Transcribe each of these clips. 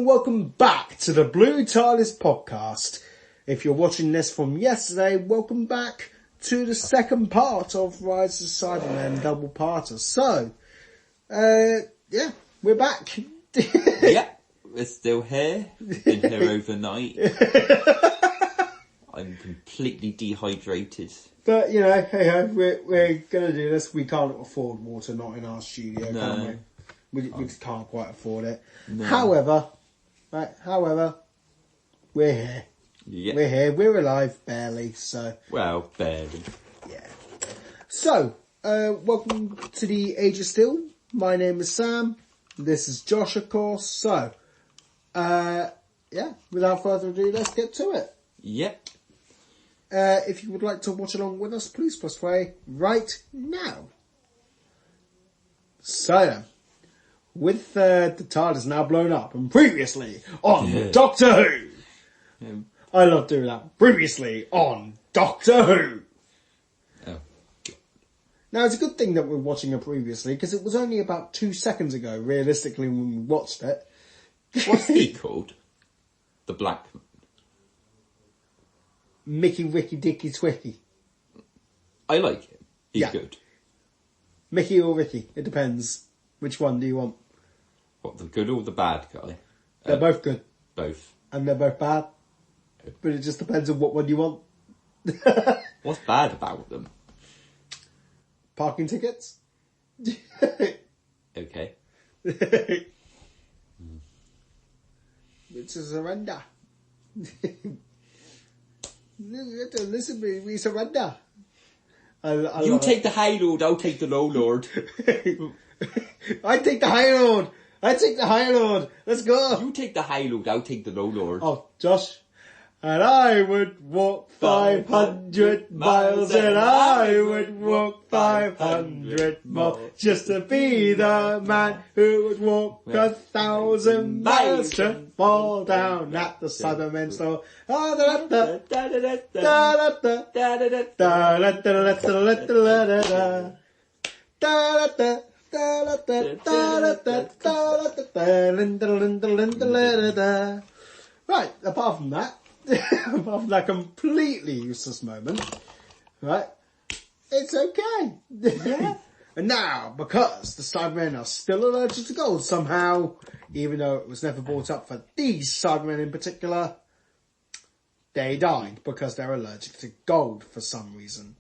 and welcome back to the Blue Tardis podcast. If you're watching this from yesterday, welcome back to the second part of Rise of Cybermen double parter. So, yeah, we're back. Yeah, we're still here. Been here overnight. I'm completely dehydrated. But, you know, hey ho, we're going to do this. We can't afford water, not in our studio, can we? We just can't quite afford it. No. However, we're here. Yeah. We're here. We're alive, barely. So. Well, barely. Yeah. So, welcome to the Age of Steel. My name is Sam. This is Josh, of course. So, yeah. Without further ado, let's get to it. Yep. If you would like to watch along with us, please press play right now. So. With the Tardis now blown up, and previously on Doctor Who. I love doing that. Previously on Doctor Who. Oh. Now, it's a good thing that we're watching it previously, because it was only about 2 seconds ago, realistically, when we watched it. What's he called? The Black Man. Mickey Ricky Dicky Twicky. I like him. He's good. Mickey or Ricky, it depends. Which one do you want? What, the good or the bad guy? They're both good. Both. And they're both bad. But it just depends on what one you want. What's bad about them? Parking tickets. Okay. It's a surrender. Listen to me, we surrender. You take the High Lord, I'll take the Low Lord. I take the High Lord. I take the High Lord. Let's go. You take the High Lord, I'll take the Low Lord. Oh, Josh. And I would walk 500 miles and I would walk 500 more just to be the man who would walk 1,000 miles to fall down at the Cybermen store. Right, apart from that completely useless moment, right, it's okay. Yeah. And now, because the Cybermen are still allergic to gold somehow, even though it was never brought up for these Cybermen in particular, they died because they're allergic to gold for some reason.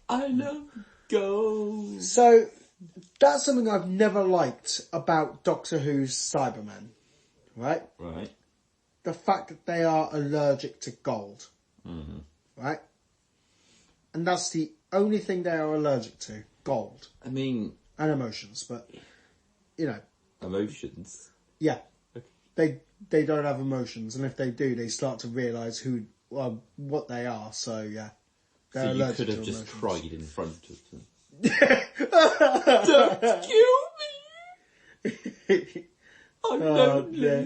I love gold. So, that's something I've never liked about Doctor Who's Cybermen, right? Right. The fact that they are allergic to gold, right? And that's the only thing they are allergic to, gold. I mean... And emotions, but, you know. Emotions? Yeah. Okay. They don't have emotions, and if they do, they start to realise what they are, so yeah. They're allergic to emotions. So you could have just cried in front of them. Don't kill me! I'm lonely. Yeah.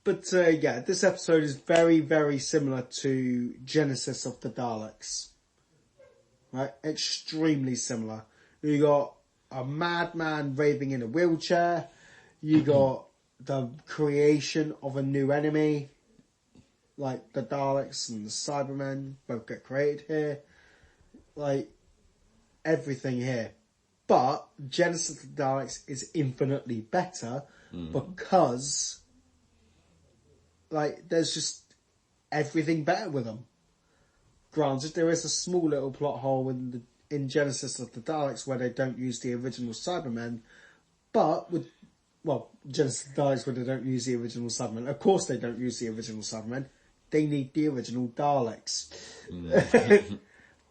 But, yeah, this episode is very, very similar to Genesis of the Daleks. Right? Extremely similar. You got a madman raving in a wheelchair. You got the creation of a new enemy. Like the Daleks and the Cybermen both get created here. Like, everything here. But Genesis of the Daleks is infinitely better because... like, there's just everything better with them. Granted, there is a small little plot hole in Genesis of the Daleks where they don't use the original Cybermen, but with, Genesis of the Daleks where they don't use the original Cybermen. Of course they don't use the original Cybermen. They need the original Daleks.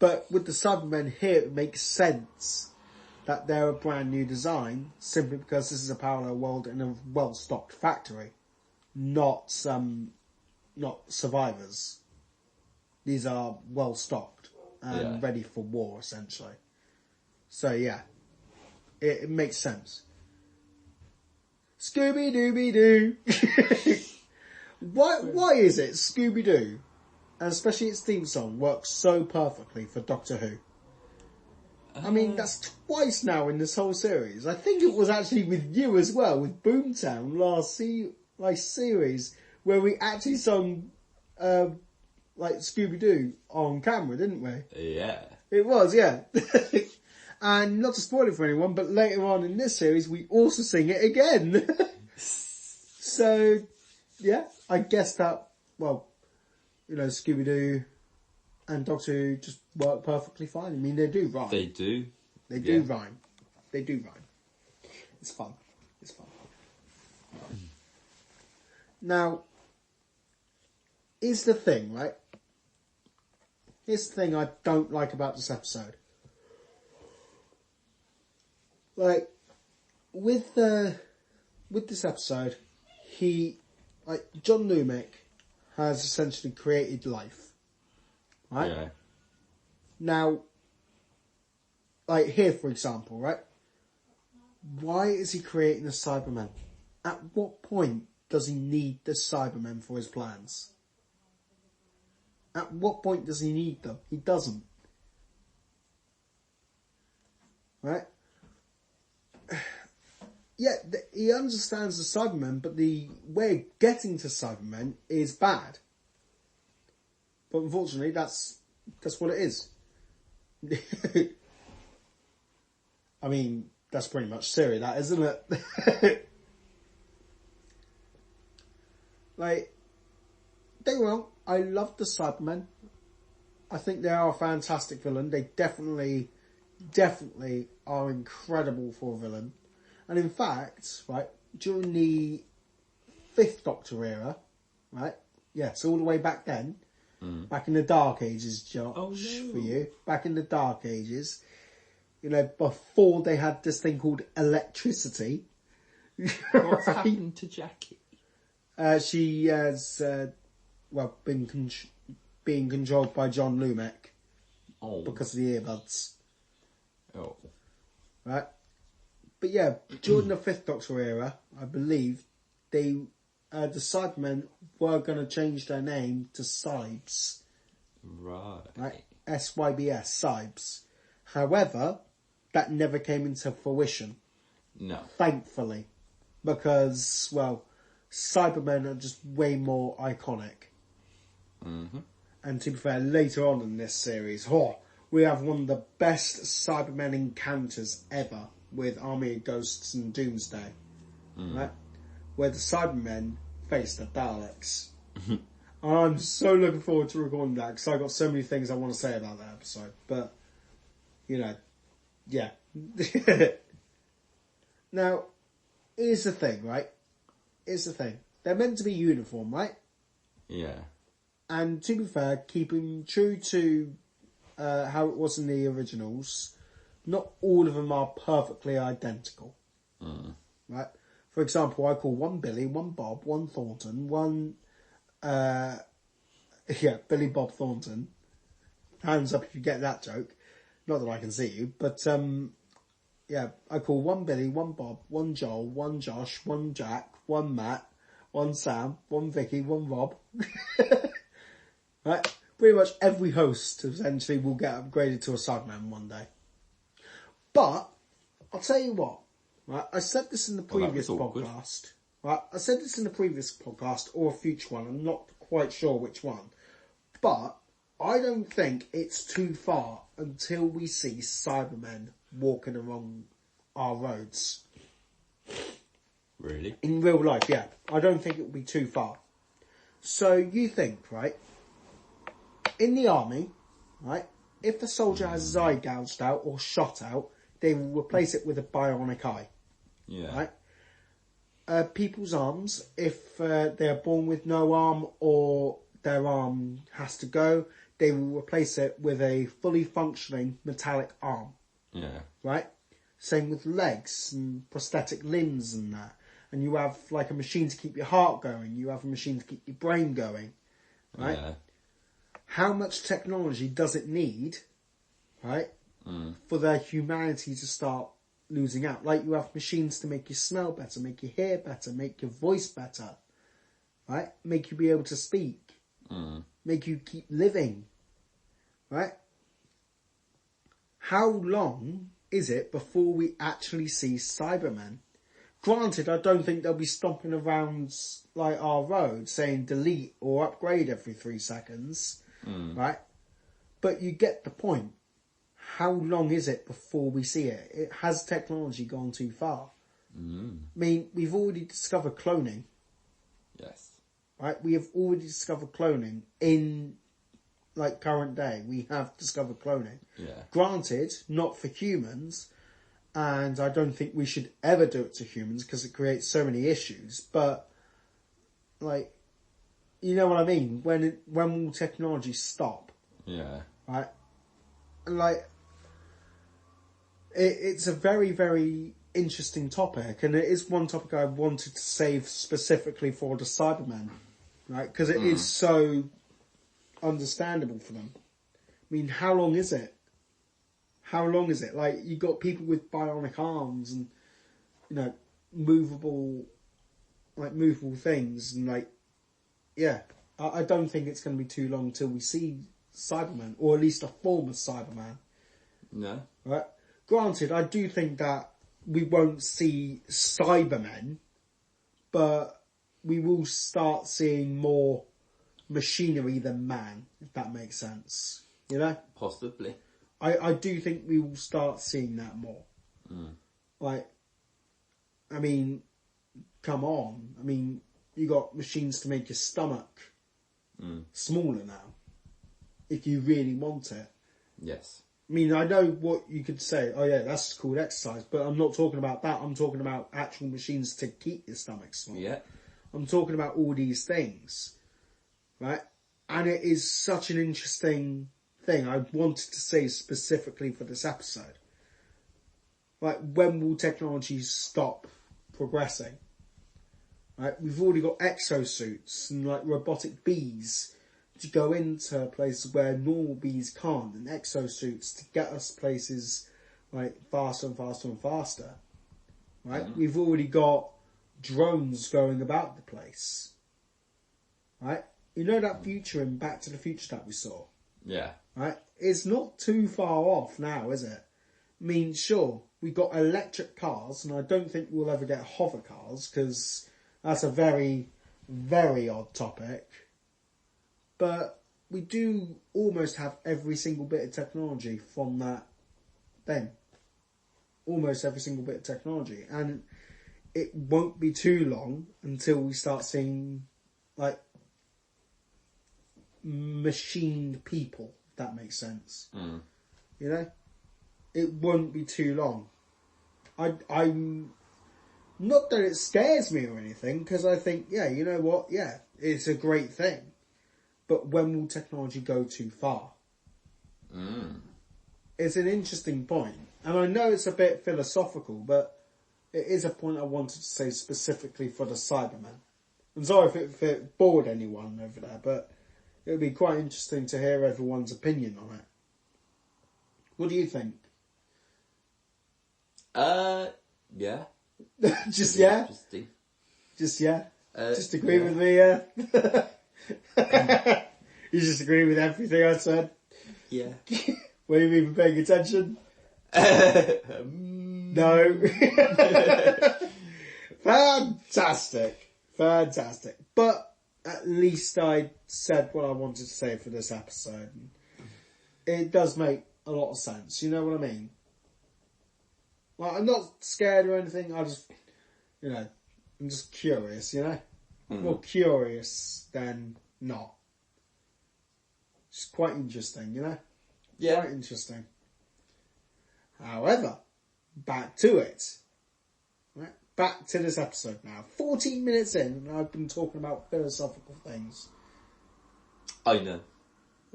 But with the Cybermen here, it makes sense that they're a brand new design, simply because this is a parallel world in a well-stocked factory. Not survivors. These are well stocked and ready for war, essentially. So yeah, it makes sense. Scooby Dooby Doo. Why is it Scooby Doo, and especially its theme song, works so perfectly for Doctor Who? I mean, that's twice now in this whole series. I think it was actually with you as well, with Boomtown last series, where we actually sung, like Scooby-Doo on camera, didn't we? Yeah. It was, yeah. And not to spoil it for anyone, but later on in this series, we also sing it again. So, yeah, I guess that, well, you know, Scooby-Doo and Doctor Who just work perfectly fine. I mean, they do rhyme. They do. They do rhyme. They do rhyme. It's fun. It's fun. Now, here's the thing, right? Here's the thing I don't like about this episode. Like, with this episode, John Lumick has essentially created life. Right? Yeah. Now, like here, for example, right? Why is he creating the Cybermen? At what point does he need the Cybermen for his plans? At what point does he need them? He doesn't. Right? Yeah, he understands the Cybermen, but the way of getting to Cybermen is bad. But unfortunately, that's what it is. I mean, that's pretty much Siri, that, isn't it? Like, don't get me wrong, I love the Cybermen. I think they are a fantastic villain. They definitely are incredible for a villain. And in fact, right, during the 5th Doctor era, right, yes, all the way back then, back in the Dark Ages, Josh, for you, back in the Dark Ages, you know, before they had this thing called electricity. What's happened to Jackie? She has, been being controlled by John Lumick. Oh. Because of the earbuds. Oh. Right? But yeah, during the 5th Doctor era, I believe, the Cybermen were going to change their name to Cybes. Right? SYBS, Cybes. However, that never came into fruition. No. Thankfully. Because, well, Cybermen are just way more iconic. Mm-hmm. And to be fair, later on in this series, we have one of the best Cybermen encounters ever with Army of Ghosts and Doomsday. Right? Where the Cybermen face the Daleks. And I'm so looking forward to recording that because I've got so many things I want to say about that episode. But, you know, yeah. Now, here's the thing, right? Here's the thing. They're meant to be uniform, right? Yeah. And to be fair, keeping true to how it was in the originals, not all of them are perfectly identical. Right? For example, I call one Billy, one Bob, one Thornton, one... Billy Bob Thornton. Hands up if you get that joke. Not that I can see you, but... I call one Billy, one Bob, one Joel, one Josh, one Jack, one Matt, one Sam, one Vicky, one Rob. Right? Pretty much every host essentially will get upgraded to a Cyberman one day. But, I'll tell you what, right? I said this in the previous podcast. Right? I said this in the previous podcast or a future one. I'm not quite sure which one. But, I don't think it's too far until we see Cybermen walking along our roads. Really? In real life, yeah. I don't think it will be too far. So you think, right? In the army, right? If a soldier has his eye gouged out or shot out, they will replace it with a bionic eye. Yeah. Right? People's arms, if they are born with no arm or their arm has to go, they will replace it with a fully functioning metallic arm. Yeah. Right? Same with legs and prosthetic limbs and that. And you have like a machine to keep your heart going. You have a machine to keep your brain going. Right? Yeah. How much technology does it need, right, for their humanity to start losing out? Like you have machines to make you smell better, make you hear better, make your voice better, right? Make you be able to speak, make you keep living, right? how long is it before we actually see Cybermen? Granted, I don't think they'll be stomping around like our road saying delete or upgrade every 3 seconds, right? But you get the point. How long is it before we see it? Has technology gone too far? I mean, we've already discovered cloning. Yes. Right? We have already discovered cloning in, like, current day. We have discovered cloning. Yeah. Granted, not for humans, and I don't think we should ever do it to humans because it creates so many issues. But, like, you know what I mean? When will technology stop? Yeah. Right? Like, it's a very, very interesting topic, and it is one topic I wanted to save specifically for the Cybermen, right? Because it is so understandable for them. I mean, how long is it? How long is it? Like, you got people with bionic arms and, you know, movable things, and like, yeah, I don't think it's going to be too long till we see Cybermen, or at least a form of Cyberman. No. Right? Granted, I do think that we won't see Cybermen, but we will start seeing more machinery than man, if that makes sense. You know? Possibly. I do think we will start seeing that more. Like, I mean, come on. I mean, you got machines to make your stomach smaller now, if you really want it. Yes. I mean, I know what you could say, oh yeah, that's called exercise, but I'm not talking about that. I'm talking about actual machines to keep your stomach small. Yeah. I'm talking about all these things, right? And it is such an interesting thing I wanted to say specifically for this episode. Like, when will technology stop progressing? Right? We've already got exosuits and like robotic bees to go into places where normal bees can't, and exosuits to get us places like faster and faster and faster. Right? We've already got drones going about the place. Right? You know that future in Back to the Future that we saw? Yeah. Right? It's not too far off now, is it? I mean, sure, we got electric cars, and I don't think we'll ever get hover cars, because that's a very, very odd topic. But we do almost have every single bit of technology from that thing. Almost every single bit of technology. And it won't be too long until we start seeing, like, machined people, if that makes sense. You know? It won't be too long. I'm not that it scares me or anything, because I think, yeah, you know what? Yeah, it's a great thing. But when will technology go too far? It's an interesting point. And I know it's a bit philosophical, but it is a point I wanted to say specifically for the Cybermen. I'm sorry if it bored anyone over there, but it would be quite interesting to hear everyone's opinion on it. What do you think? Yeah. Just yeah? Interesting. Just yeah? Just agree with me, You just agree with everything I said? Yeah. Were you even paying attention? No. Fantastic. Fantastic. But at least I said what I wanted to say for this episode. It does make a lot of sense. You know what I mean? Like, I'm not scared or anything. I just, you know, I'm just curious, you know? More curious than not. It's quite interesting, you know? Yeah. Quite interesting. However, back to it. Right? Back to this episode now. 14 minutes in, and I've been talking about philosophical things. I know.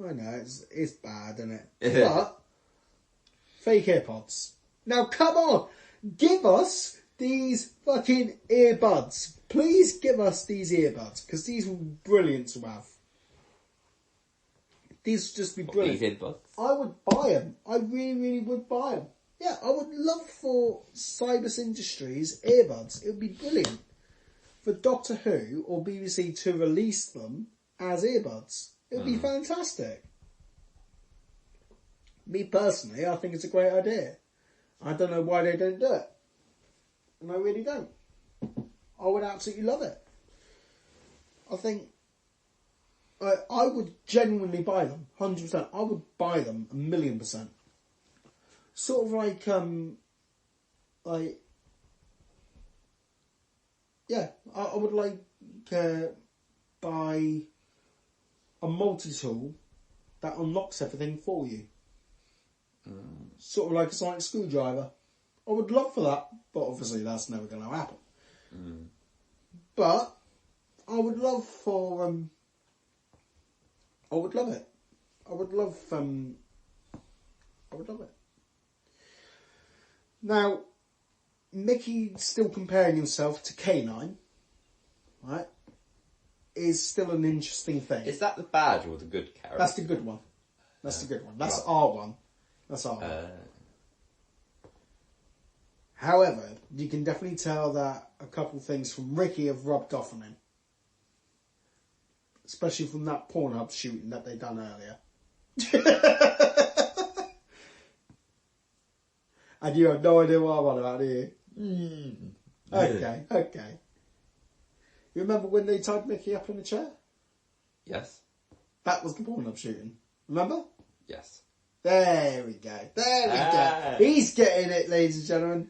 I know, it's bad, isn't it? But, fake AirPods. Now, come on! Give us these fucking earbuds. Please give us these earbuds, because these will be brilliant to have. These would just be brilliant. These earbuds? I would buy them. I really, really would buy them. Yeah, I would love for Cybus Industries earbuds. It would be brilliant for Doctor Who or BBC to release them as earbuds. It would be fantastic. Me personally, I think it's a great idea. I don't know why they don't do it. And I really don't. I would absolutely love it. I think I would genuinely buy them, 100%. I would buy them 1,000,000%. Sort of yeah, I would buy a multi-tool that unlocks everything for you. Sort of like a sonic screwdriver. I would love for that, but obviously that's never going to happen. But I would love for I would love it. I would love it. Now, Mickey still comparing himself to K9, right, is still an interesting thing. Is that the bad or the good character? That's the good one. That's the good one. That's our one. That's our one. However, you can definitely tell that a couple things from Ricky have rubbed off on him. Especially from that Pornhub shooting that they done earlier. And you have no idea what I'm on about, do you? Okay, okay. You remember when they tied Mickey up in the chair? Yes. That was the Pornhub shooting. Remember? Yes. There we go. There we go. He's getting it, ladies and gentlemen.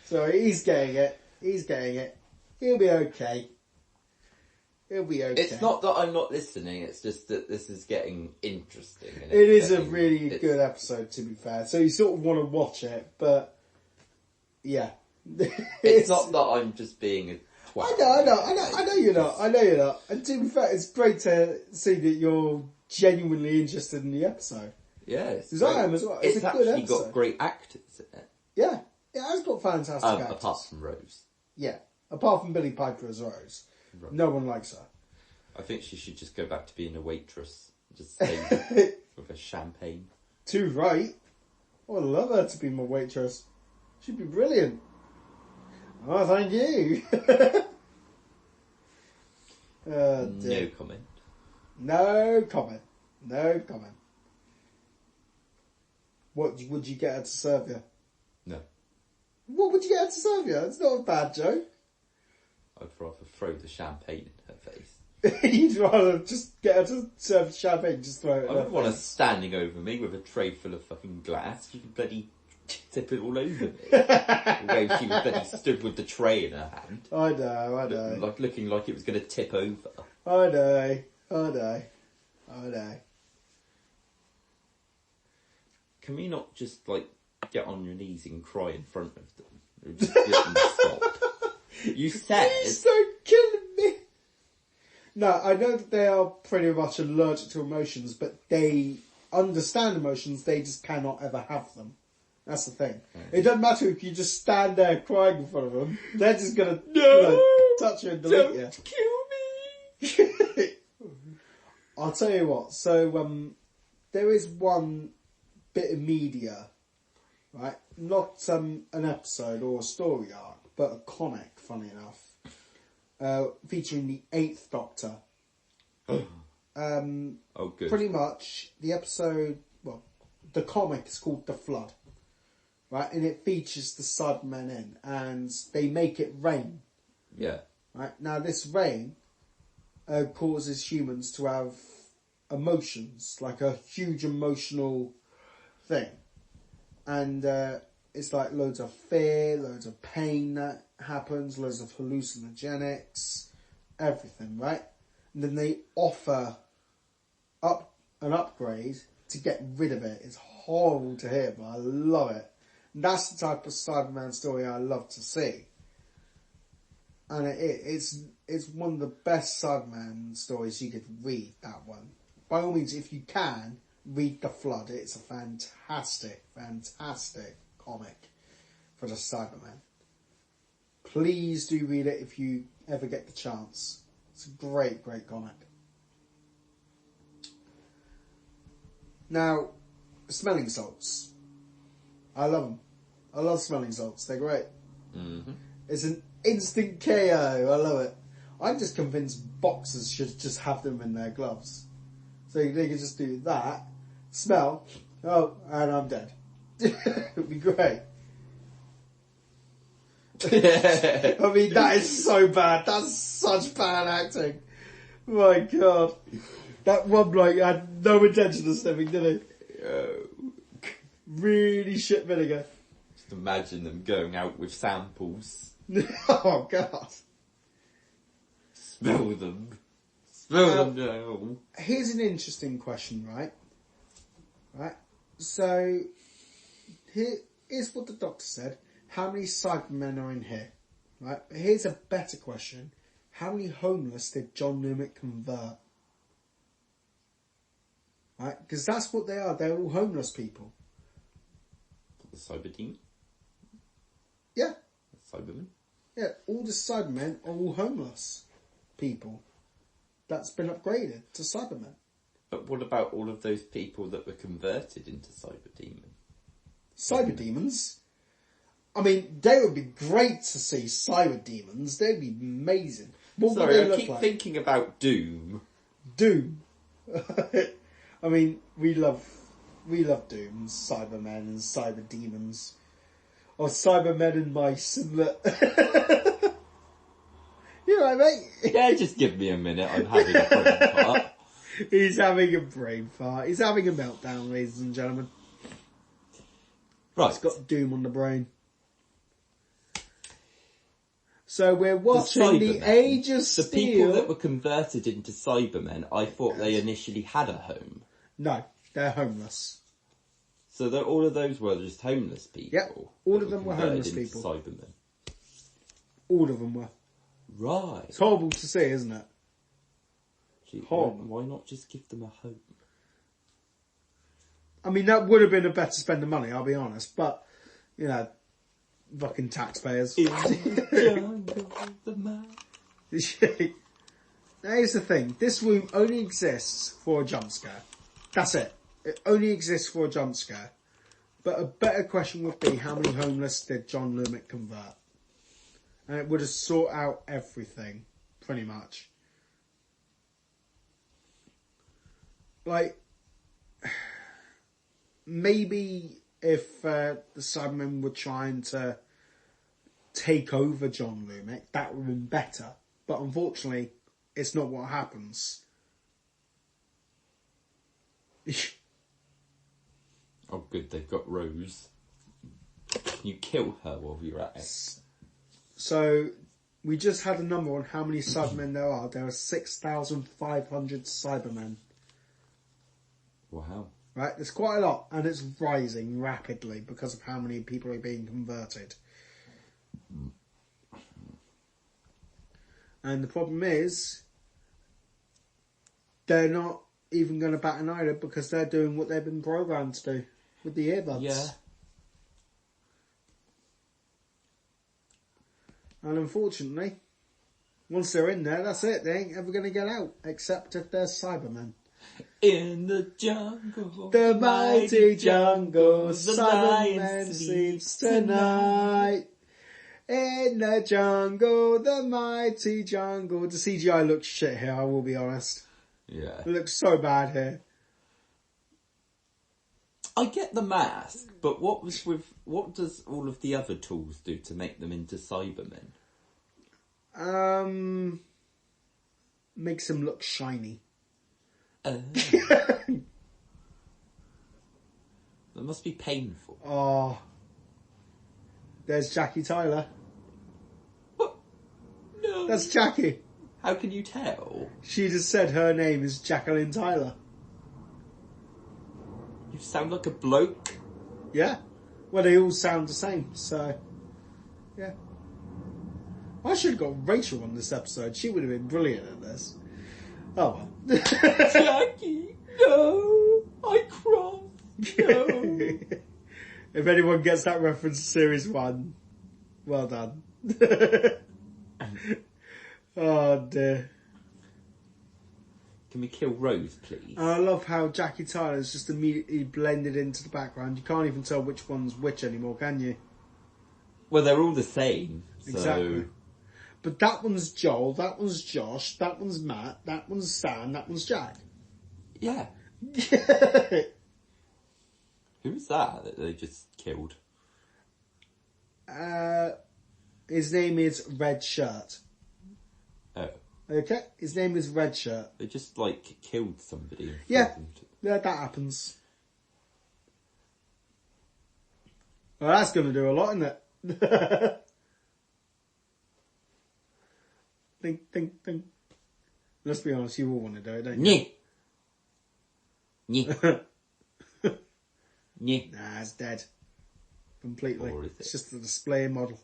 Sorry, he's getting it. He's getting it. He'll be okay. He'll be okay. It's not that I'm not listening, it's just that this is getting interesting. It is a really good episode, to be fair. So you sort of want to watch it, but yeah. It's not that I'm just being a twat. I know you're not. And to be fair, it's great to see that you're genuinely interested in the episode. Yeah, it's Because I am as well. It's a good actually episode. got great actors in it. Yeah, it has got fantastic actors. Apart from Rose. Yeah, apart from Billy Piper as Rose. Right. No one likes her. I think she should just go back to being a waitress. Just stay with a champagne. Too right. I would love her to be my waitress. She'd be brilliant. Oh, thank you. No comment. No comment. No comment. What would you get her to serve you? No. What would you get her to serve you? It's not a bad joke. I'd rather throw the champagne in her face. You'd rather just get her to serve champagne, just throw it in I her wouldn't want her face. standing over me with a tray full of fucking glass. She could bloody tip it all over me. Although she was bloody stood with the tray in her hand. I know. Like looking like it was going to tip over. I know. Can we not just like get on your knees and cry in front of them? Or just get them to stop? You said... Please don't kill me! No, I know that they are pretty much allergic to emotions, but they understand emotions, they just cannot ever have them. That's the thing. It doesn't matter if you just stand there crying in front of them, they're just gonna touch you and delete you. Don't kill me! I'll tell you what, so there is one bit of media, right? Not an episode or a story arc, but a comic, funny enough, featuring the 8th Doctor. Oh, good. Pretty much, the episode, well, the comic is called The Flood, right? And it features the Cybermen in, and they make it rain. Yeah. Right? Now, this rain causes humans to have emotions, like a huge emotional thing. And it's like loads of fear, loads of pain that happens, loads of hallucinogenics, everything, right? And then they offer an upgrade to get rid of it. It's horrible to hear, but I love it. And that's the type of Cyberman story I love to see. And it's one of the best Cyberman stories you could read, that one. By all means, if you can, read The Flood. It's a fantastic, fantastic comic for the Cybermen. Please do read it if you ever get the chance. It's a great, great comic. Now, smelling salts. I love them. I love smelling salts. They're great. Mm-hmm. It's an instant KO. I love it. I'm just convinced boxers should just have them in their gloves. So they can just do that, smell, Oh, and I'm dead. It'd be great. I mean, that is so bad. That's such bad acting. My God. That one bloke had no intention of sniffing, did he? Really shit vinegar. Just imagine them going out with samples. Oh, God. Smell them. Smell them now. Here's an interesting question, right? So, here's what the doctor said. How many Cybermen are in here? Right? But here's a better question. How many homeless did John Lumet convert? Right? Because that's what they are. They're all homeless people. The Cyber Team? Yeah. The Cybermen? Yeah, all the Cybermen are all homeless people. That's been upgraded to Cybermen. But what about all of those people that were converted into Cyber Demon? Cyber demons? I mean, they would be great to see cyber demons. They'd be amazing. What would Sorry, they I look keep like? thinking about Doom. Doom. I mean, we love Doom and Cybermen and Cyber Demons. Or Cybermen and mice and the... You alright, mate? Yeah, just give me a minute. I'm having a brain fart. He's having a brain fart. He's having a meltdown, ladies and gentlemen. Right. He's got Doom on the brain. So we're watching the Age of Steel. The people that were converted into Cybermen, I thought they initially had a home. No, they're homeless. So all of those were just homeless people. Yep, all of them were converted homeless into people. Cybermen. All of them were. Right. It's horrible to see, isn't it? Gee, Horrible. why not just give them a home? I mean, that would have been a better spend of money, I'll be honest. But, you know, fucking taxpayers. In the jungle, the man. Now here's the thing. This room only exists for a jump scare. That's it. It only exists for a jump scare. But a better question would be, how many homeless did John Lumet convert? And it would have sought out everything, pretty much. Like, maybe if the Cybermen were trying to take over John Lumet, that would have been better. But unfortunately, it's not what happens. Oh good, they've got Rose. You kill her while you're at it. So, we just had a number on how many Cybermen there are. There are 6,500 Cybermen. Wow. Right, there's quite a lot, and it's rising rapidly because of how many people are being converted. And the problem is, they're not even going to bat an eyelid because they're doing what they've been programmed to do with the earbuds. Yeah. And unfortunately, once they're in there, that's it. They ain't ever going to get out, except if they're Cybermen. In the jungle, The mighty jungle, Cybermen sleeps tonight. In the jungle, the mighty jungle. The CGI looks shit here, I will be honest. Yeah. It looks so bad here. I get the mask, but what does all of the other tools do to make them into Cybermen? Makes him look shiny. That must be painful. Oh. There's Jackie Tyler. What? No. That's Jackie. How can you tell? She just said her name is Jacqueline Tyler. You sound like a bloke. Yeah. Well, they all sound the same, so... Yeah. I should have got Rachel on this episode. She would have been brilliant at this. Oh well. Jackie, no! I cross. No. If anyone gets that reference to Series 1, well done. Oh dear. Can we kill Rose, please? And I love how Jackie Tyler's just immediately blended into the background. You can't even tell which one's which anymore, can you? Well, they're all the same. So... Exactly. But that one's Joel, that one's Josh, that one's Matt, that one's Sam, that one's Jack. Yeah. Who's that they just killed? His name is Red Shirt. Oh. Okay? His name is Red Shirt. They just, like, killed somebody. And Yeah. frozen to- Yeah, that happens. Well, that's going to do a lot, isn't it? Think, think, think. Let's be honest, you all want to do it, don't you? Nyeh. Nyeh. Nah, it's dead. Completely. Or is It's it? just a display model.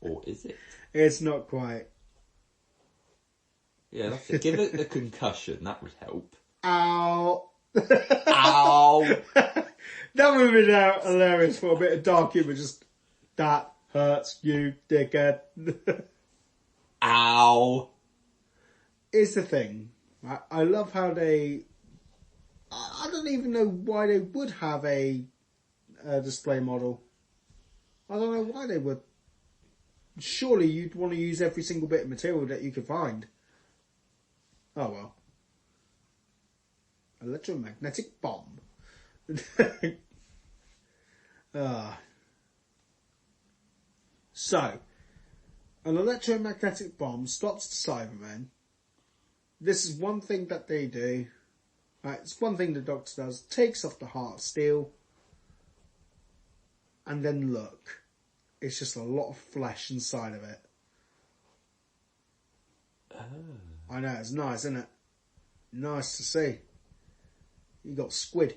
Or is it? It's not quite. Yeah, that's it. Give it a concussion. That would help. Ow! Ow! That would have been hilarious for a bit of dark humour. Just, that hurts you, dickhead. Ow! Here's the thing. Right? I love how they... I don't even know why they would have a display model. I don't know why they would. Surely you'd want to use every single bit of material that you could find. Oh well. Electromagnetic bomb. So, an electromagnetic bomb stops the Cybermen. This is one thing that they do. Right, it's one thing the Doctor does. Takes off the heart of steel. And then look. It's just a lot of flesh inside of it. I know, it's nice, isn't it? Nice to see. You got squid.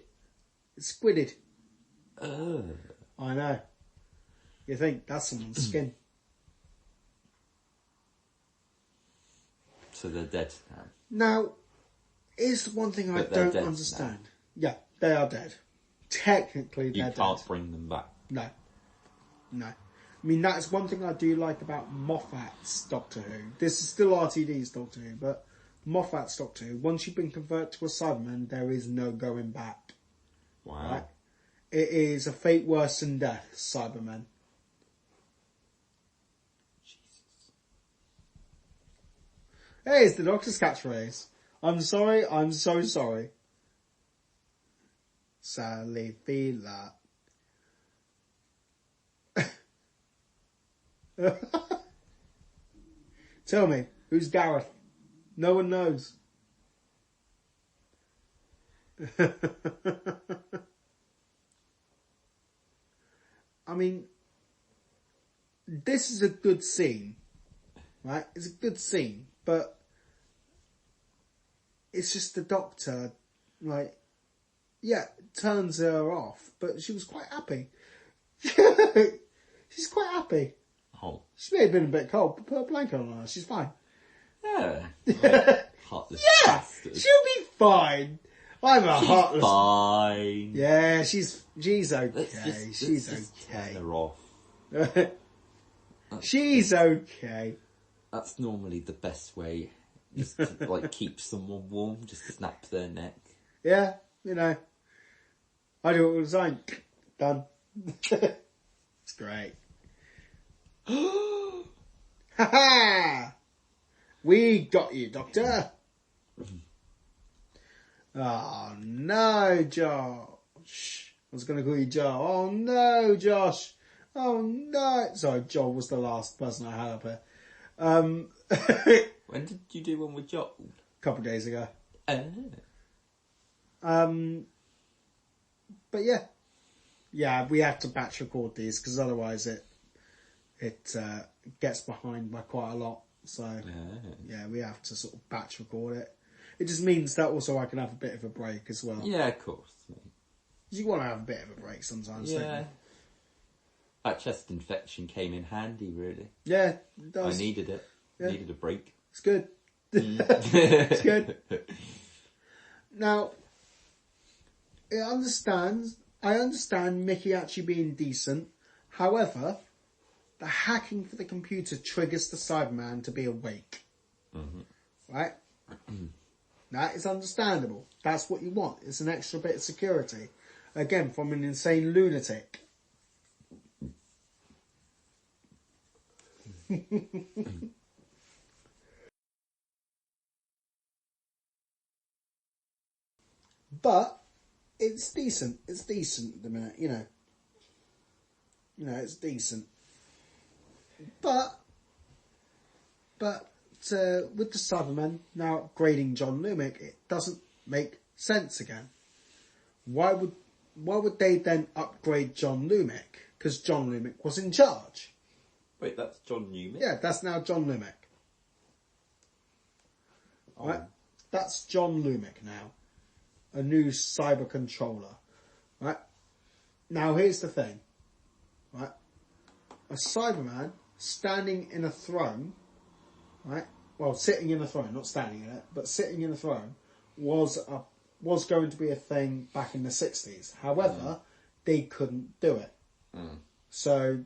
It's squidded. I know. You think that's someone's skin. So they're dead now. Now, here's the one thing I But they're don't dead understand. Yeah, they are dead. Technically, they're You dead. can't bring them back. No. No. I mean, that's one thing I do like about Moffat's Doctor Who. This is still RTD's Doctor Who, but Moffat's Doctor Who, once you've been converted to a Cyberman, there is no going back. Wow. Right? It is a fate worse than death, Cybermen. Jesus. Hey, it's the Doctor's catchphrase. I'm sorry, I'm so sorry. Sally Vila. Tell me, who's Gareth? No one knows. I mean, this is a good scene, right? It's a good scene, but it's just the Doctor, like, yeah, turns her off, but she was quite happy. She's quite happy. Oh. She may have been a bit cold, but put a blanket on her. She's fine. Yeah. Like, heartless Yeah, bastard. she'll be fine. I'm a She's heartless. fine. Yeah, she's okay. Let's She's just okay. turn her off. She's okay. That's normally the best way. Just to, like, keep someone warm. Just snap their neck. Yeah, you know. I do it all the time. Done. It's great. Ha ha! We got you, Doctor. Oh no, Josh. I was going to call you Joe. Oh no, Josh. Oh no. Sorry, Joel was the last person I had up here. When did you do one with Joel? A couple of days ago. Oh. But yeah, we have to batch record these because otherwise it gets behind by quite a lot. So yeah, we have to sort of batch record it. It just means that also I can have a bit of a break as well. Yeah, of course. You want to have a bit of a break sometimes, don't Yeah. you? That chest infection came in handy, really. Yeah, it does. I needed it. Yeah. Needed a break. It's good. It's good. Now, I understand Mickey actually being decent. However, the hacking for the computer triggers the Cyberman to be awake. Right? That is understandable. That's what you want. It's an extra bit of security. Again, from an insane lunatic. But it's decent. It's decent at the minute, you know. You know, it's decent. But with the Cybermen now upgrading John Lumick, it doesn't make sense again. Why would they then upgrade John Lumick? Because John Lumick was in charge. Wait, that's John Newman? Yeah, that's now John Lumick. Oh. Right? That's John Lumick now. A new cyber controller. Right? Now here's the thing. Right? A Cyberman standing in a throne, right? Well, sitting in a throne, not standing in it, but sitting in a throne was going to be a thing back in the 60s. However, they couldn't do it. So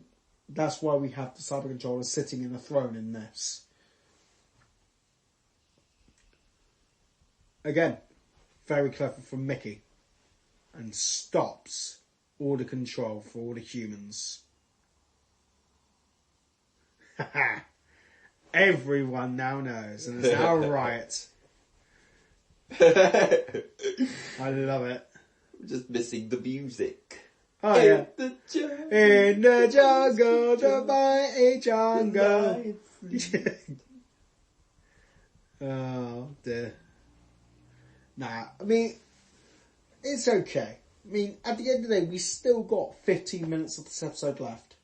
that's why we have the cyber controller sitting in a throne in this. Again, very clever from Mickey. And stops all the control for all the humans. Everyone now knows, and it's now a riot. I love it. I'm just missing the music. Oh yeah. In the jungle, the mighty jungle. Oh dear. Nah, I mean, it's okay. I mean, at the end of the day, we still got 15 minutes of this episode left.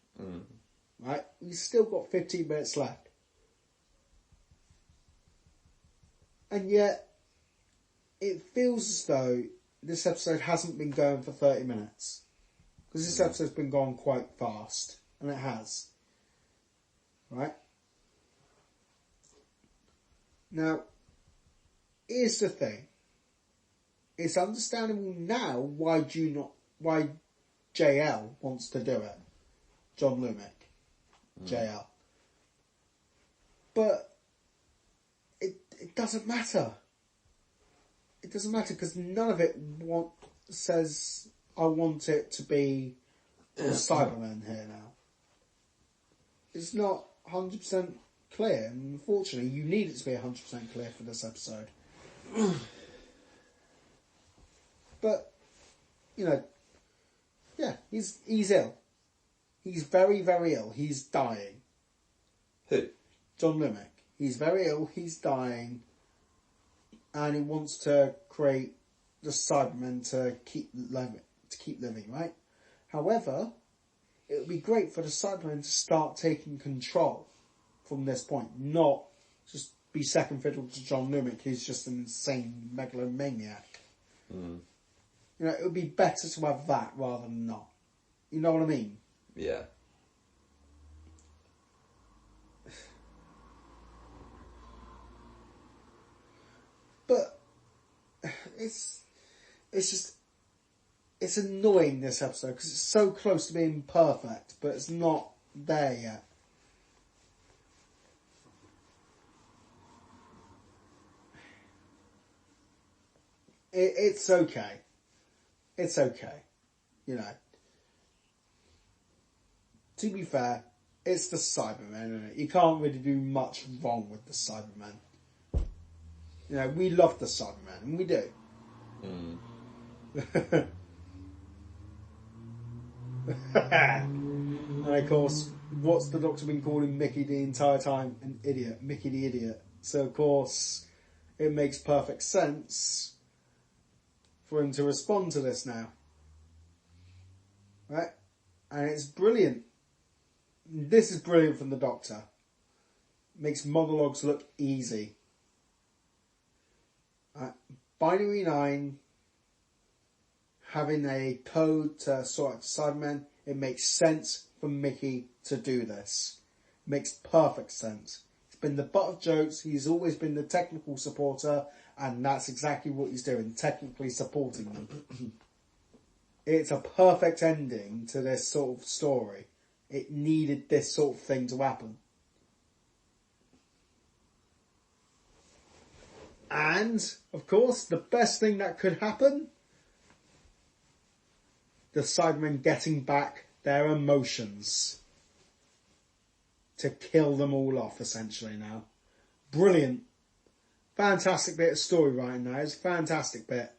Right? We still got 15 minutes left. And yet, it feels as though this episode hasn't been going for 30 minutes. Because this episode's been gone quite fast. And it has. Right? Now, here's the thing. It's understandable now why JL wants to do it. John Lumick. JL. But it doesn't matter. It doesn't matter because none of it says I want it to be all Cybermen here now. It's not 100% clear, and unfortunately you need it to be 100% clear for this episode. But, you know, yeah, he's ill. He's very, very ill. He's dying. Who? John Lumick. He's very ill. He's dying. And he wants to create the Cybermen to keep living, right? However, it would be great for the Cybermen to start taking control from this point, not just be second fiddle to John Lumick, who's just an insane megalomaniac. You know, it would be better to have that rather than not. You know what I mean? Yeah. But it's annoying, this episode, because it's so close to being perfect, but it's not there yet. It's okay. It's okay. You know. To be fair, it's the Cybermen, isn't it? You can't really do much wrong with the Cybermen. You know, we love the Cybermen, and we do. And of course, what's the Doctor been calling Mickey the entire time? An idiot. Mickey the idiot. So of course, it makes perfect sense for him to respond to this now. Right? And it's brilliant. This is brilliant from the Doctor. Makes monologues look easy. Binary 9 having a code to sort out the Cybermen, it makes sense for Mickey to do this. It makes perfect sense. He's been the butt of jokes, he's always been the technical supporter, and that's exactly what he's doing, technically supporting them. It's a perfect ending to this sort of story. It needed this sort of thing to happen. And, of course, the best thing that could happen, the Cybermen getting back their emotions to kill them all off, essentially, now. Brilliant. Fantastic bit of story writing now. It's a fantastic bit.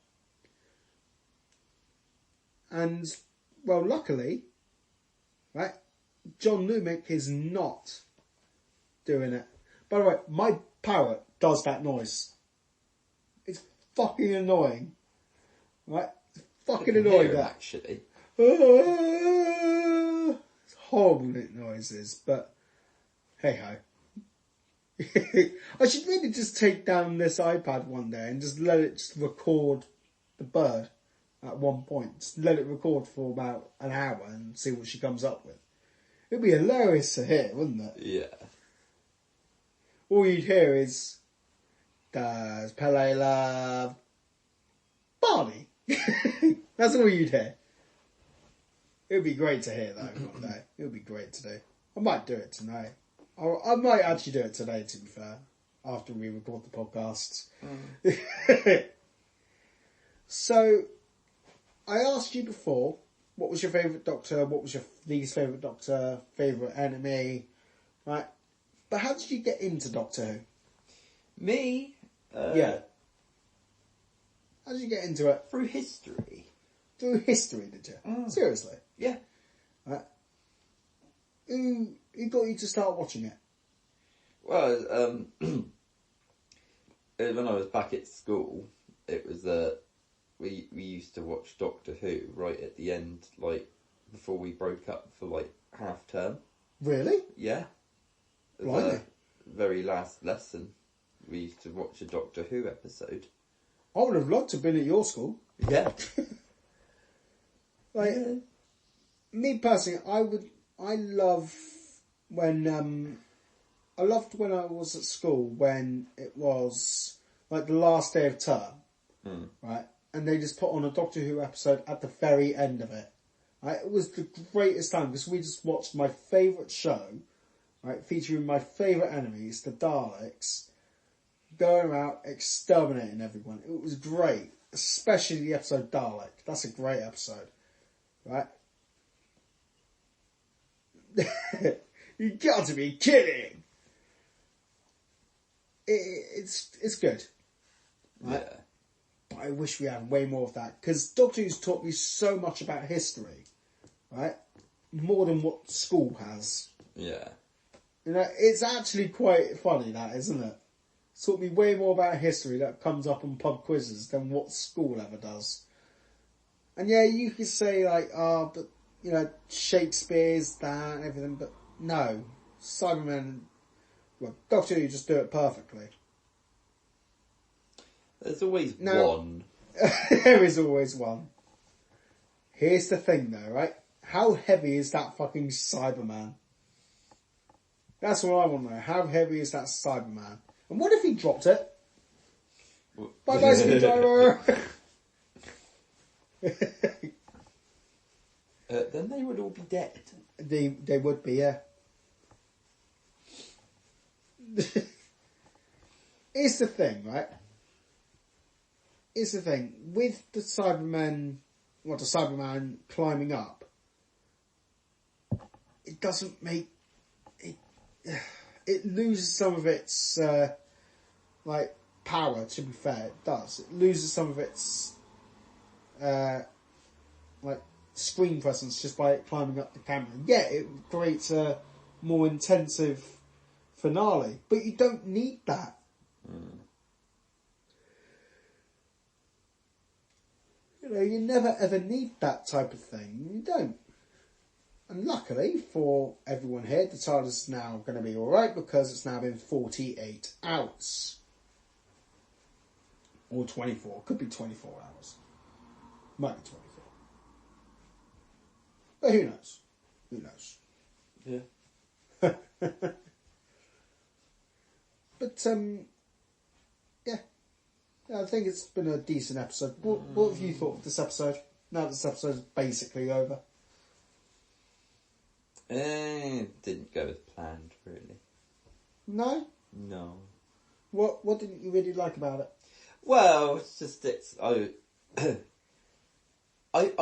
And, well, luckily, right, John Lumick is not doing it. By the way, my parrot does that noise. It's fucking annoying. Right? It's fucking annoying, that. Actually. It's horrible noises, but hey ho. I should really just take down this iPad one day and just let it just record the bird at one point. Just let it record for about an hour and see what she comes up with. It'd be hilarious to hear, wouldn't it? Yeah. All you'd hear is, does Pele love Barney? That's all you'd hear. It would be great to hear that one day. It would be great to do. I might do it tonight. I might actually do it today, to be fair, after we record the podcasts. So, I asked you before, what was your favourite Doctor, what was your least favourite Doctor, favourite enemy, right? But how did you get into Doctor Who? Me? Yeah. How did you get into it? Through history. Through history, did you? Seriously? Yeah. Right. Who got you to start watching it? Well, when I was back at school, it was we used to watch Doctor Who right at the end, like before we broke up for like half term. Really? Yeah. Blimey. The very last lesson, we used to watch a Doctor Who episode. I would have loved to have been at your school. Yeah. Like, me personally, I loved when I was at school when it was like the last day of term, right? And they just put on a Doctor Who episode at the very end of it. Right? It was the greatest time because we just watched my favourite show, right, featuring my favourite enemies, the Daleks, going around exterminating everyone. It was great, especially the episode Dalek. That's a great episode, right? You got to be kidding! It's good. Right? Yeah. But I wish we had way more of that. Because Doctor Who's taught me so much about history. Right? More than what school has. Yeah. You know, it's actually quite funny, that, isn't it? It's taught me way more about history that comes up on pub quizzes than what school ever does. And yeah, you could say like, but, you know, Shakespeare's that and everything, but no. Cybermen, well, Doctor Who just do it perfectly. There's always one. There is always one. Here's the thing though, right? How heavy is that fucking Cyberman? That's what I want to know. How heavy is that Cyberman? And what if he dropped it? Bye bye, screwdriver! Then they would all be dead. They would be, yeah. Here's the thing, right? Here's the thing. With the Cyberman climbing up, it doesn't make... It loses some of its, like, power, to be fair. It does. It loses some of its, like, screen presence just by it climbing up the camera. Yeah, it creates a more intensive finale, but you don't need that. You know, you never ever need that type of thing. You don't. And luckily for everyone here, the Tardis is now going to be alright because it's now been 48 hours. Or 24. Could be 24 hours. Might be 24. But who knows? Who knows? Yeah. But, yeah. I think it's been a decent episode. What have you thought of this episode? Now that this episode is basically over. Didn't go as planned, really. No? No. What didn't you really like about it? Well, it's just I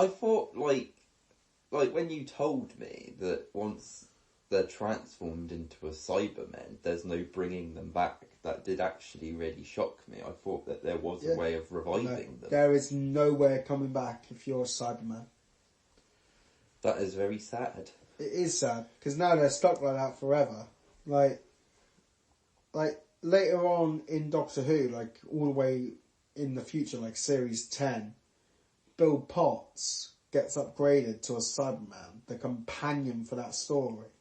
thought like when you told me that once they're transformed into a Cybermen, there's no bringing them back. That did actually really shock me. I thought that there was a way of reviving them. There is nowhere coming back if you're a Cyberman. That is very sad. It is sad, because now they're stuck like that forever. Like later on in Doctor Who, like all the way in the future, like series 10, Bill Potts gets upgraded to a Cyberman. The companion for that story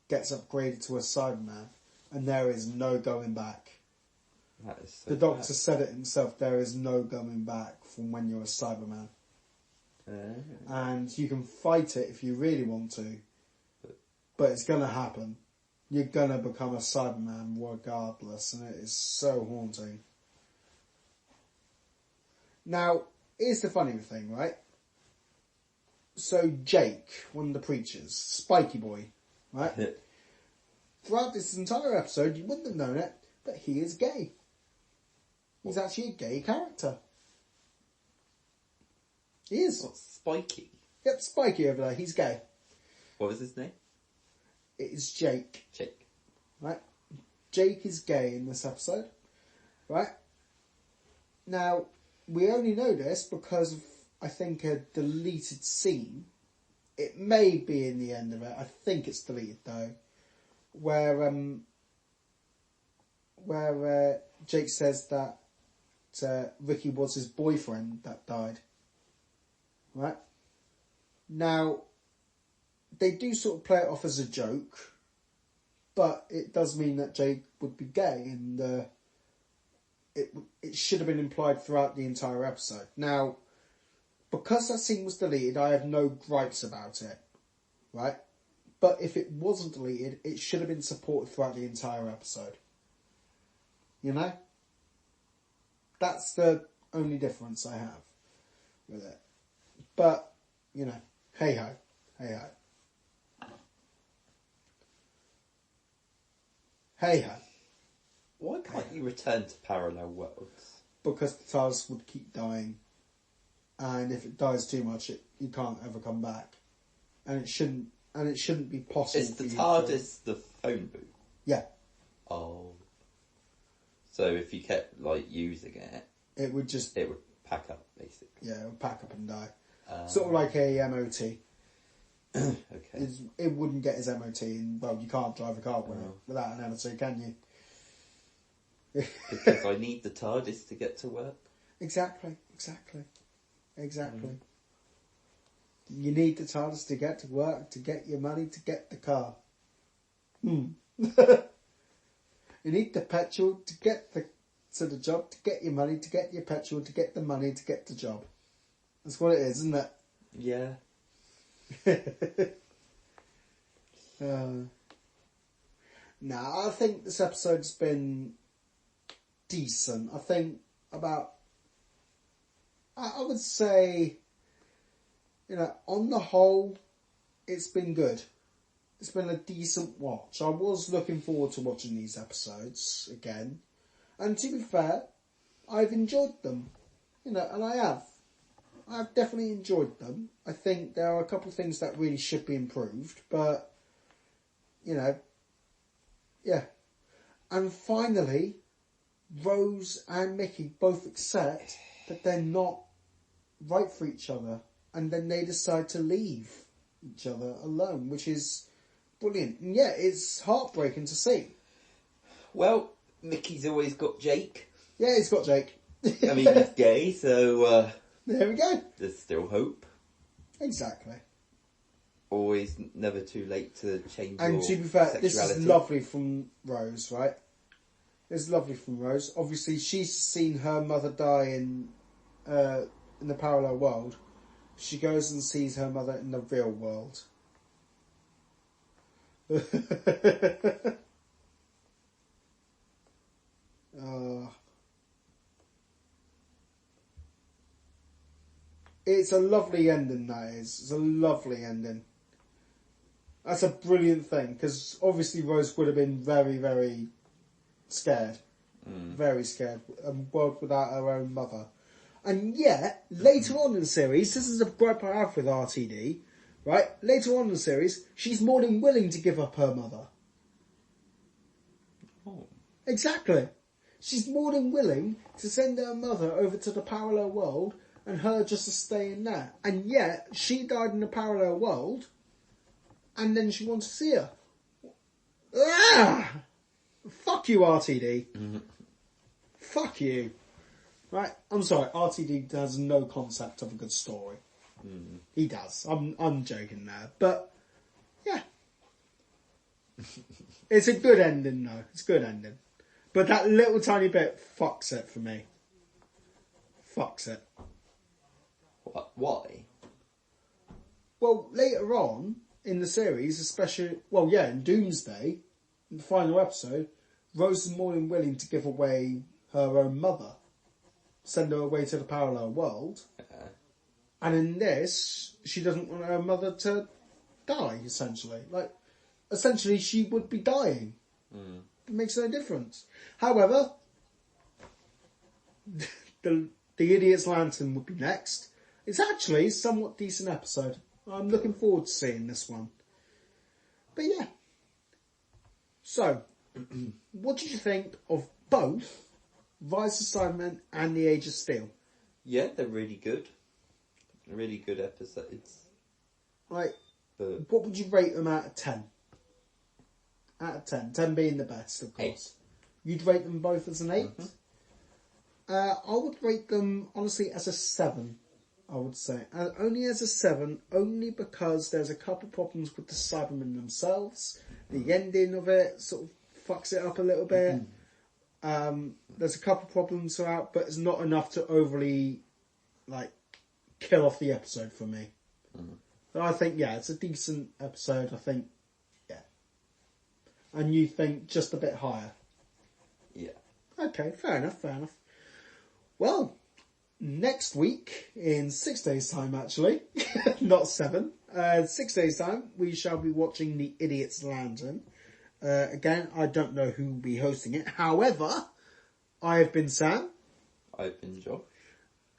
gets upgraded to a Cyberman, and there is no going back. That is so The Doctor sad. said it himself, there is no going back from when you're a Cyberman. And you can fight it if you really want to, but it's going to happen. You're going to become a Cyberman regardless, and it is so haunting. Now, here's the funny thing, right? So Jake, one of the preachers, Spiky Boy, right? Throughout this entire episode, you wouldn't have known it, but he is gay. He's actually a gay character. He is. What's Spiky? Yep, Spiky over there, he's gay. What was his name? It is Jake. Jake. Right? Jake is gay in this episode. Right? Now, we only know this because of, I think, a deleted scene. It may be in the end of it. I think it's deleted though. Where Jake says that Ricky was his boyfriend that died. Right? Now, they do sort of play it off as a joke, but it does mean that Jake would be gay, and it should have been implied throughout the entire episode. Now, because that scene was deleted, I have no gripes about it, right? But if it wasn't deleted, it should have been supported throughout the entire episode. You know? That's the only difference I have with it. But, you know, hey ho, hey ho. Hey ho. Why can't you return to parallel worlds? Because the TARDIS would keep dying. And if it dies too much, you can't ever come back. And it shouldn't be possible. Is the TARDIS the phone booth? Yeah. Oh. So if you kept, like, using it... It would pack up, basically. Yeah, it would pack up and die. Sort of like a MOT. Okay. It wouldn't get his MOT, and, well, you can't drive a car without an MOT, can you? Because I need the TARDIS to get to work. Exactly. You need the TARDIS to get to work, to get your money, to get the car. You need the petrol to get to the job, to get your money, to get your petrol, to get the money, to get the job. That's what it is, isn't it? Yeah. I think this episode's been decent. I think I would say, you know, on the whole, it's been good. It's been a decent watch. I was looking forward to watching these episodes again. And to be fair, I've enjoyed them. You know, and I have. I've definitely enjoyed them. I think there are a couple of things that really should be improved, but, you know, yeah. And finally, Rose and Mickey both accept that they're not right for each other, and then they decide to leave each other alone, which is brilliant. And yeah, it's heartbreaking to see. Well, Mickey's always got Jake. Yeah, he's got Jake. I mean, he's gay, so there we go. there's still hope. Exactly. Always never too late to change And your to be fair, sexuality. this is lovely from Rose, right? It's lovely from Rose. Obviously, she's seen her mother die in the parallel world. She goes and sees her mother in the real world. It's a lovely ending, that is. It's a lovely ending. That's a brilliant thing, because obviously Rose would have been very, very scared. Very scared. A world without her own mother. And yet, later on in the series, this is a gripe I have with RTD, right? Later on in the series, she's more than willing to give up her mother. Oh. Exactly. She's more than willing to send her mother over to the parallel world and her just to stay in there. And yet, she died in a parallel world, and then she wants to see her. Ah! Fuck you, RTD. Mm-hmm. Fuck you. Right, I'm sorry, RTD has no concept of a good story. Mm. He does. I'm joking there. But, yeah. It's a good ending, though. It's a good ending. But that little tiny bit fucks it for me. Fucks it. What? Why? Well, later on in the series, especially, well, yeah, in Doomsday, in the final episode, Rose is more than willing to give away her own mother. Send her away to the parallel world. And in this, she doesn't want her mother to die, essentially. Like, essentially, she would be dying. Mm. It makes no difference. However, the Idiot's Lantern would be next. It's actually a somewhat decent episode. I'm looking forward to seeing this one. But yeah. So, what did you think of both Rise of Cybermen and The Age of Steel? Yeah, they're really good. Really good episodes. Like, But what would you rate them out of 10? Out of 10. 10 being the best, of course. 8. You'd rate them both as an 8? Mm-hmm. I would rate them, honestly, as a 7. I would say. Only as a 7, only because there's a couple problems with the Cybermen themselves. The ending of it sort of fucks it up a little bit. There's a couple problems throughout, but it's not enough to overly, like, kill off the episode for me. But I think, yeah, it's a decent episode. I think, yeah. And you think just a bit higher? yeah. Okay, fair enough, fair enough. Well, next week, in 6 days' time actually, not 7, 6 days' time, we shall be watching The Idiot's Lantern. Again, I don't know who will be hosting it. However, I have been Sam. I've been Josh.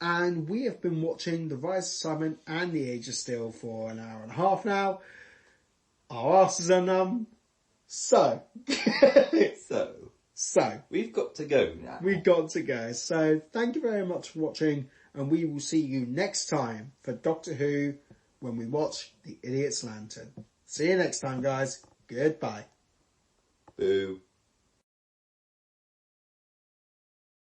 And we have been watching The Rise of Cybermen and The Age of Steel for an hour and a half now. Our asses are numb. So. So. We've got to go now. We've got to go. So thank you very much for watching, and we will see you next time for Doctor Who when we watch The Idiot's Lantern. See you next time, guys. Goodbye. Boo.